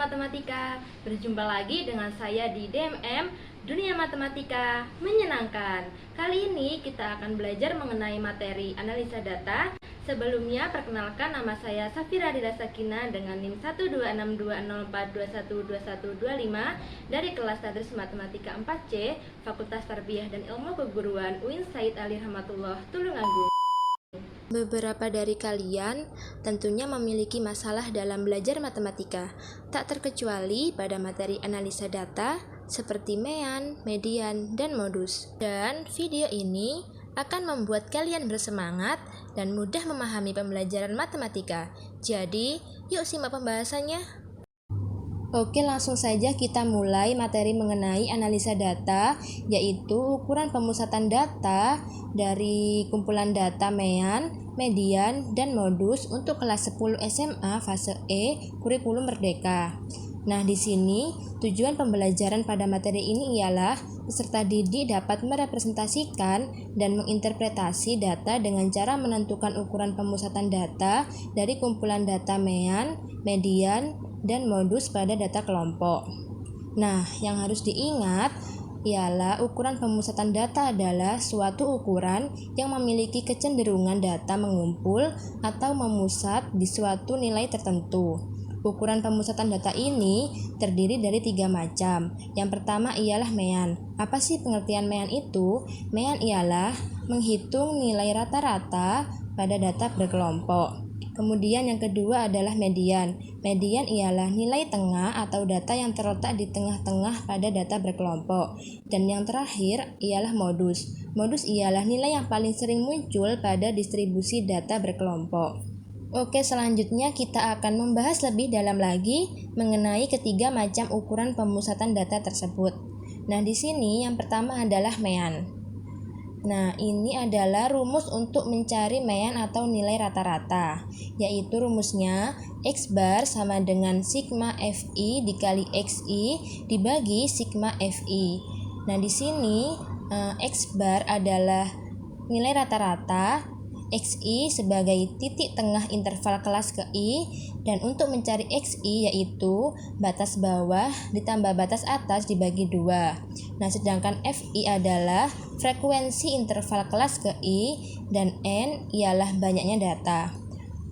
Matematika. Berjumpa lagi dengan saya di DMM Dunia Matematika Menyenangkan. Kali ini kita akan belajar mengenai materi analisa data. Sebelumnya, perkenalkan, nama saya Safira Dila Sakina dengan NIM 1262042121225 dari kelas Tadris Matematika 4C, Fakultas Tarbiyah dan Ilmu Keguruan UIN Said Ali Rahmatullah Tulungagung. Beberapa dari kalian tentunya memiliki masalah dalam belajar matematika, tak terkecuali pada materi analisa data seperti mean, median, dan modus. Dan video ini akan membuat kalian bersemangat dan mudah memahami pembelajaran matematika. Jadi, yuk simak pembahasannya. Oke, langsung saja kita mulai materi mengenai analisa data, yaitu ukuran pemusatan data dari kumpulan data mean, median, dan modus untuk kelas 10 SMA fase E kurikulum merdeka. Nah, di sini tujuan pembelajaran pada materi ini ialah peserta didik dapat merepresentasikan dan menginterpretasi data dengan cara menentukan ukuran pemusatan data dari kumpulan data mean, median, dan modus pada data kelompok. Nah, yang harus diingat ialah ukuran pemusatan data adalah suatu ukuran yang memiliki kecenderungan data mengumpul atau memusat di suatu nilai tertentu. Ukuran pemusatan data ini terdiri dari 3 macam. Yang pertama ialah mean. Apa sih pengertian mean itu? Mean ialah menghitung nilai rata-rata pada data berkelompok. Kemudian yang kedua adalah median. Median ialah nilai tengah atau data yang terletak di tengah-tengah pada data berkelompok. Dan yang terakhir ialah modus. Modus ialah nilai yang paling sering muncul pada distribusi data berkelompok. Oke, selanjutnya kita akan membahas lebih dalam lagi mengenai ketiga macam ukuran pemusatan data tersebut. Nah, di sini yang pertama adalah mean. Nah, ini adalah rumus untuk mencari mean atau nilai rata-rata, yaitu rumusnya X bar sama dengan sigma Fi dikali Xi dibagi sigma Fi. Nah, di sini X bar adalah nilai rata-rata, Xi sebagai titik tengah interval kelas ke I, dan untuk mencari Xi yaitu batas bawah ditambah batas atas dibagi 2. Nah, sedangkan Fi adalah frekuensi interval kelas ke I dan N ialah banyaknya data.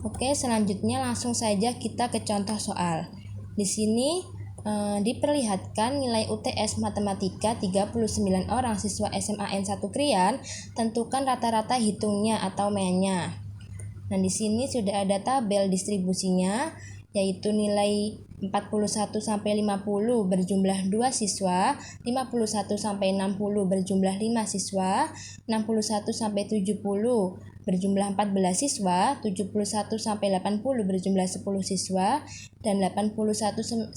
Oke, selanjutnya langsung saja kita ke contoh soal. Di sini diperlihatkan nilai UTS Matematika 39 orang siswa SMA N1 Krian, tentukan rata-rata hitungnya atau meannya. Nah, di sini sudah ada tabel distribusinya, yaitu nilai 41 sampai 50 berjumlah 2 siswa, 51 sampai 60 berjumlah 5 siswa, 61 sampai 70 berjumlah 14 siswa, 71 sampai 80 berjumlah 10 siswa, dan 81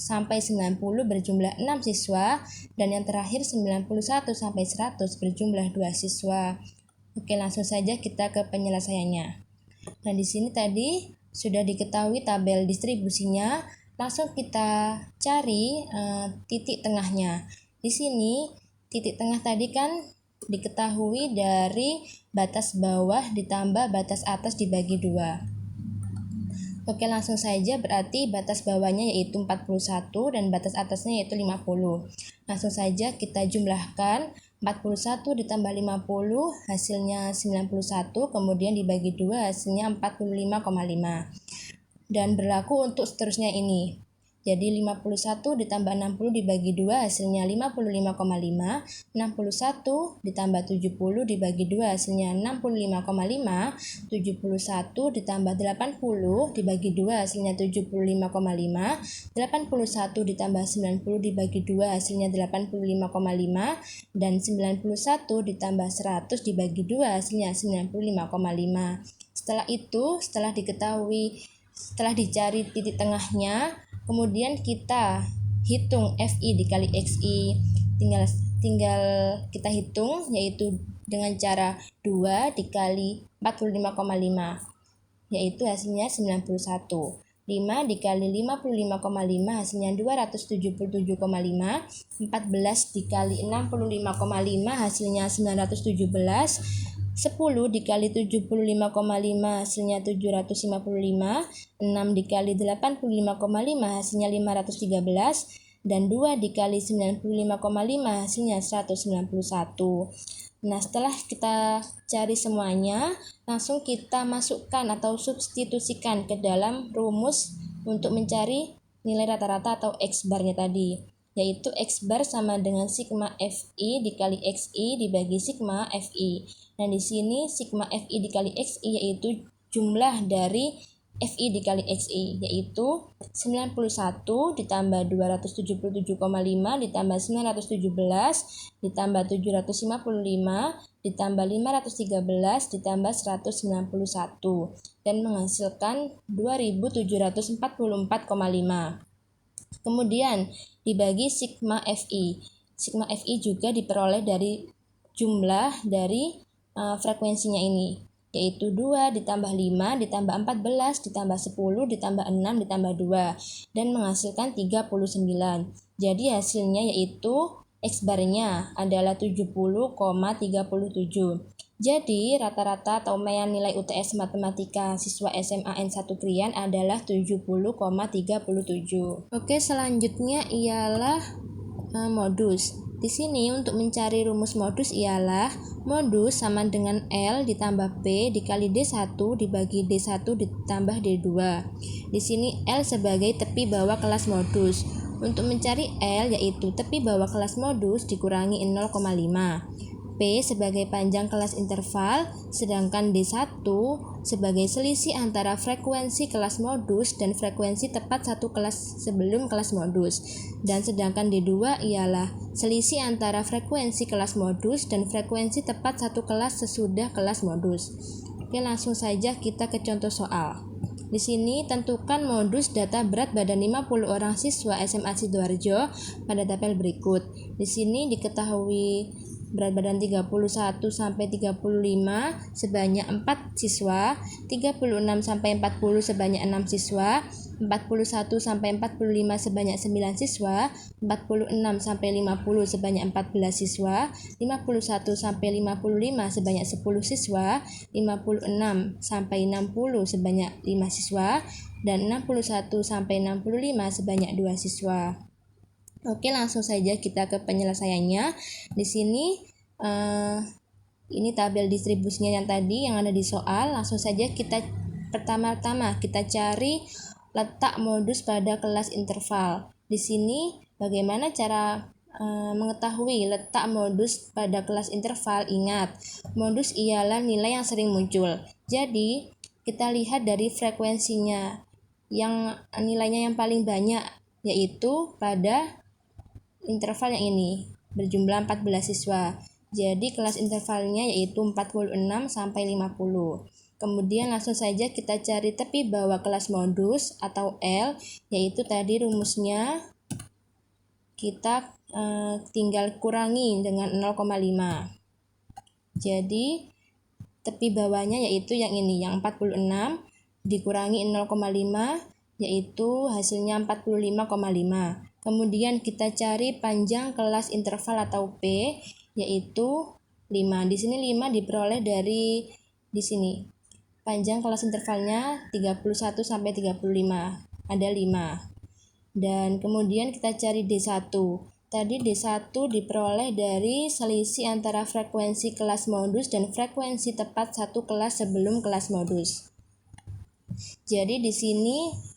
sampai 90 berjumlah 6 siswa, dan yang terakhir 91 sampai 100 berjumlah 2 siswa. Oke, langsung saja kita ke penyelesaiannya. Nah, di sini tadi sudah diketahui tabel distribusinya, langsung kita cari titik tengahnya. Di sini titik tengah tadi kan diketahui dari batas bawah ditambah batas atas dibagi 2. Oke, langsung saja, berarti batas bawahnya yaitu 41 dan batas atasnya yaitu 50. Langsung saja kita jumlahkan. 41 ditambah 50 hasilnya 91, kemudian dibagi 2 hasilnya 45,5. Dan berlaku untuk seterusnya ini. Jadi 51 ditambah 60 dibagi 2 hasilnya 55,5, 61 ditambah 70 dibagi 2 hasilnya 65,5, 71 ditambah 80 dibagi 2 hasilnya 75,5, 81 ditambah 90 dibagi 2 hasilnya 85,5, dan 91 ditambah 100 dibagi 2 hasilnya 95,5. Setelah itu, setelah dicari titik tengahnya, kemudian kita hitung Fi dikali Xi, tinggal kita hitung, yaitu dengan cara 2 dikali 45,5, yaitu hasilnya 91. 5 dikali 55,5 hasilnya 277,5, 14 dikali 65,5 hasilnya 917, 10 dikali 75,5 hasilnya 755, 6 dikali 85,5 hasilnya 513, dan 2 dikali 95,5 hasilnya 191. Nah, setelah kita cari semuanya, langsung kita masukkan atau substitusikan ke dalam rumus untuk mencari nilai rata-rata atau X-barnya tadi, yaitu X-bar sama dengan sigma Fi dikali Xi dibagi sigma Fi. Nah, di sini sigma Fi dikali Xi yaitu jumlah dari Fi dikali Xi, yaitu 91 ditambah 277,5 ditambah 917 ditambah 755 ditambah 513 ditambah 191 dan menghasilkan 2744,5. Kemudian dibagi sigma Fi. Sigma Fi juga diperoleh dari jumlah dari frekuensinya ini, yaitu 2 ditambah 5 ditambah 14 ditambah 10 ditambah 6 ditambah 2 dan menghasilkan 39. Jadi hasilnya yaitu X-barnya adalah 70,37. Jadi rata-rata atau nilai UTS Matematika siswa SMA N1 Krian adalah 70,37. Oke, selanjutnya ialah modus. Di sini untuk mencari rumus modus ialah modus sama dengan L ditambah P dikali D1 dibagi D1 ditambah D2. Di sini L sebagai tepi bawah kelas modus. Untuk mencari L yaitu tepi bawah kelas modus dikurangi 0,5. P sebagai panjang kelas interval, sedangkan D1 sebagai selisih antara frekuensi kelas modus dan frekuensi tepat satu kelas sebelum kelas modus. Dan sedangkan D2 ialah selisih antara frekuensi kelas modus dan frekuensi tepat satu kelas sesudah kelas modus. Oke, langsung saja kita ke contoh soal. Di sini tentukan modus data berat badan 50 orang siswa SMA Sidoarjo pada tabel berikut. Di sini diketahui berat badan 31 sampai 35 sebanyak 4 siswa, 36 sampai 40 sebanyak 6 siswa, 41 sampai 45 sebanyak 9 siswa, 46 sampai 50 sebanyak 14 siswa, 51 sampai 55 sebanyak 10 siswa, 56 sampai 60 sebanyak 5 siswa, dan 61 sampai 65 sebanyak 2 siswa. Oke, langsung saja kita ke penyelesaiannya. Di sini ini tabel distribusinya yang tadi yang ada di soal. Langsung saja kita pertama-tama kita cari letak modus pada kelas interval. Di sini bagaimana cara mengetahui letak modus pada kelas interval? Ingat, modus ialah nilai yang sering muncul. Jadi kita lihat dari frekuensinya yang nilainya yang paling banyak, yaitu pada interval yang ini berjumlah 14 siswa. Jadi kelas intervalnya yaitu 46 sampai 50. Kemudian langsung saja kita cari tepi bawah kelas modus atau L, yaitu tadi rumusnya kita tinggal kurangi dengan 0,5. Jadi tepi bawahnya yaitu yang ini, yang 46 dikurangi 0,5 yaitu hasilnya 45,5. Kemudian kita cari panjang kelas interval atau P yaitu 5. Di sini 5 diperoleh dari di sini. Panjang kelas intervalnya 31 sampai 35. Ada 5. Dan kemudian kita cari D1. Tadi D1 diperoleh dari selisih antara frekuensi kelas modus dan frekuensi tepat satu kelas sebelum kelas modus. Jadi di sini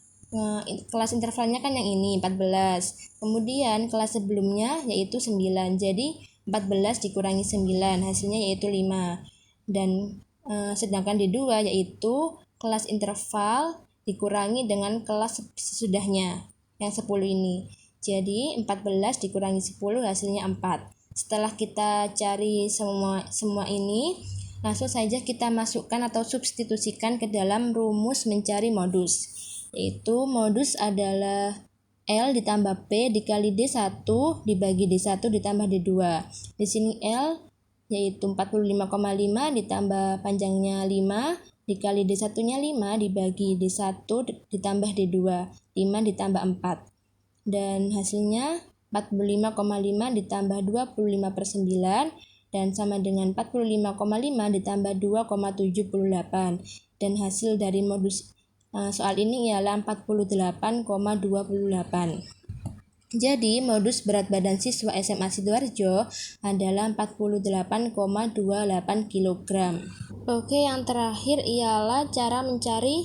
kelas intervalnya kan yang ini 14. Kemudian kelas sebelumnya yaitu 9. Jadi 14 dikurangi 9 hasilnya yaitu 5. Dan sedangkan D2 yaitu kelas interval dikurangi dengan kelas sesudahnya yang 10 ini. Jadi 14 dikurangi 10 hasilnya 4. Setelah kita cari semua ini, langsung saja kita masukkan atau substitusikan ke dalam rumus mencari modus. Yaitu modus adalah L ditambah P dikali D1 dibagi D1 ditambah D2. Di sini L yaitu 45,5 ditambah panjangnya 5 dikali D1-nya 5 dibagi D1 ditambah D2. 5 ditambah 4. Dan hasilnya 45,5 ditambah 25/9 dan sama dengan 45,5 ditambah 2,78, dan hasil dari modus soal ini ialah 48,28. Jadi modus berat badan siswa SMA Sidoarjo adalah 48,28 kg. Oke, yang terakhir ialah cara mencari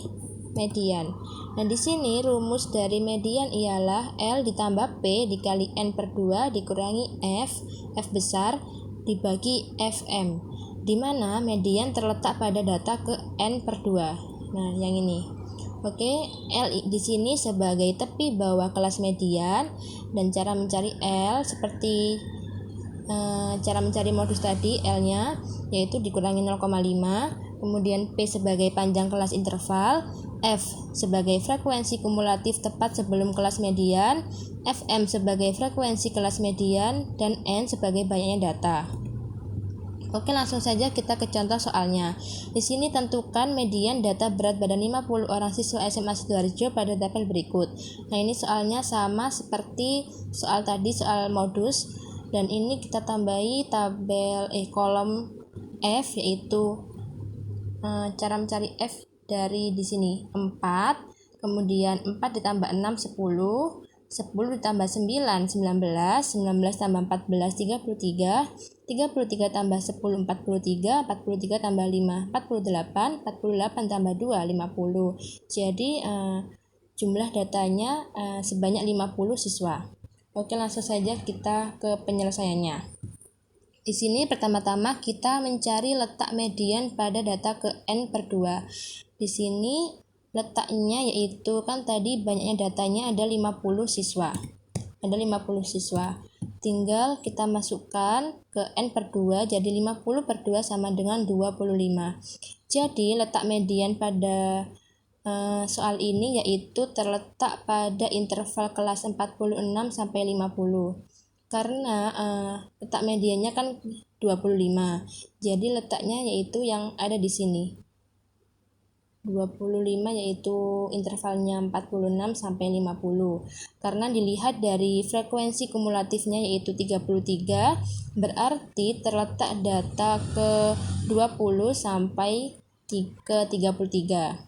median. Nah, di sini rumus dari median ialah L ditambah P dikali N per 2 dikurangi F besar dibagi Fm, di mana median terletak pada data ke N per 2. Nah, yang ini. Oke, L di sini sebagai tepi bawah kelas median, dan cara mencari L seperti cara mencari modus tadi, L-nya yaitu dikurangi 0,5, kemudian P sebagai panjang kelas interval, F sebagai frekuensi kumulatif tepat sebelum kelas median, Fm sebagai frekuensi kelas median, dan N sebagai banyaknya data. Oke, langsung saja kita ke contoh soalnya. Di sini tentukan median data berat badan 50 orang siswa SMA Sidoarjo pada tabel berikut. Nah, ini soalnya sama seperti soal tadi, soal modus, dan ini kita tambahi tabel kolom F, yaitu cara mencari F dari di sini 4, kemudian 4 ditambah 6 10, 10 ditambah 9 19, 19 tambah 14 33, 33 tambah 10 43, 43 tambah 5 48, 48 tambah 2 50. Jadi jumlah datanya sebanyak 50 siswa. Oke, langsung saja kita ke penyelesaiannya. Di sini pertama-tama kita mencari letak median pada data ke N per 2. Di sini letaknya yaitu kan tadi banyaknya datanya ada 50 siswa. Ada 50 siswa. Tinggal kita masukkan ke N per 2, jadi 50 per 2 sama dengan 25. Jadi letak median pada soal ini yaitu terletak pada interval kelas 46 sampai 50. Karena letak mediannya kan 25. Jadi letaknya yaitu yang ada di sini. 25 yaitu intervalnya 46 sampai 50. Karena dilihat dari frekuensi kumulatifnya yaitu 33, berarti terletak data ke 20 sampai ke 33.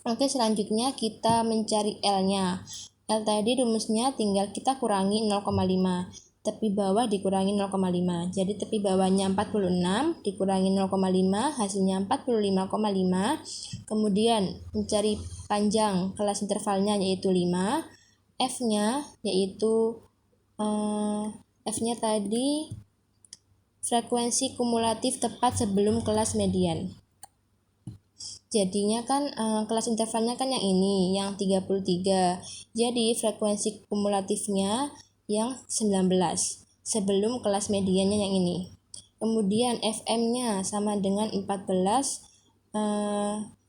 Oke, selanjutnya kita mencari L-nya. L tadi rumusnya tinggal kita kurangi 0,5. Tepi bawah dikurangi 0,5. Jadi tepi bawahnya 46 dikurangi 0,5 hasilnya 45,5. Kemudian mencari panjang kelas intervalnya yaitu 5. F-nya yaitu F-nya tadi frekuensi kumulatif tepat sebelum kelas median. Jadinya kan kelas intervalnya kan yang ini, yang 33. Jadi frekuensi kumulatifnya yang 19 sebelum kelas mediannya yang ini. Kemudian Fm-nya sama dengan 14,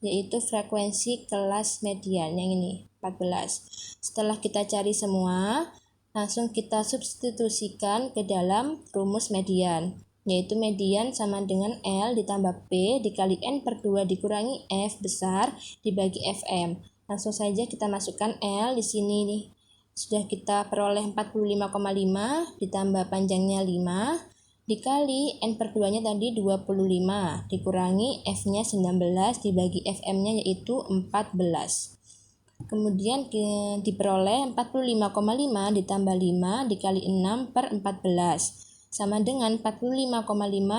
yaitu frekuensi kelas median yang ini 14. Setelah kita cari semua, langsung kita substitusikan ke dalam rumus median, yaitu median sama dengan L ditambah P dikali N per 2 dikurangi F besar dibagi Fm. Langsung saja kita masukkan L di sini nih. Sudah kita peroleh 45,5 ditambah panjangnya 5 dikali N per 2 nya tadi 25 dikurangi F-nya 19 dibagi Fm-nya yaitu 14. Kemudian diperoleh 45,5 ditambah 5 dikali 6 per 14 sama dengan 45,5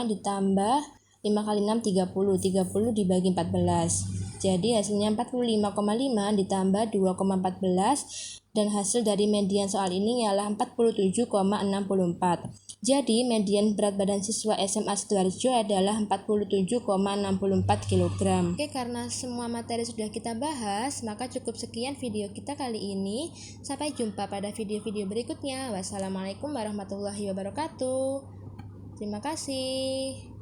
ditambah 5 kali 6 30 dibagi 14. Jadi hasilnya 45,5 ditambah 2,14, dan hasil dari median soal ini ialah 47,64. Jadi median berat badan siswa SMA Sidoarjo adalah 47,64 kg. Oke, karena semua materi sudah kita bahas, maka cukup sekian video kita kali ini. Sampai jumpa pada video-video berikutnya. Wassalamualaikum warahmatullahi wabarakatuh. Terima kasih.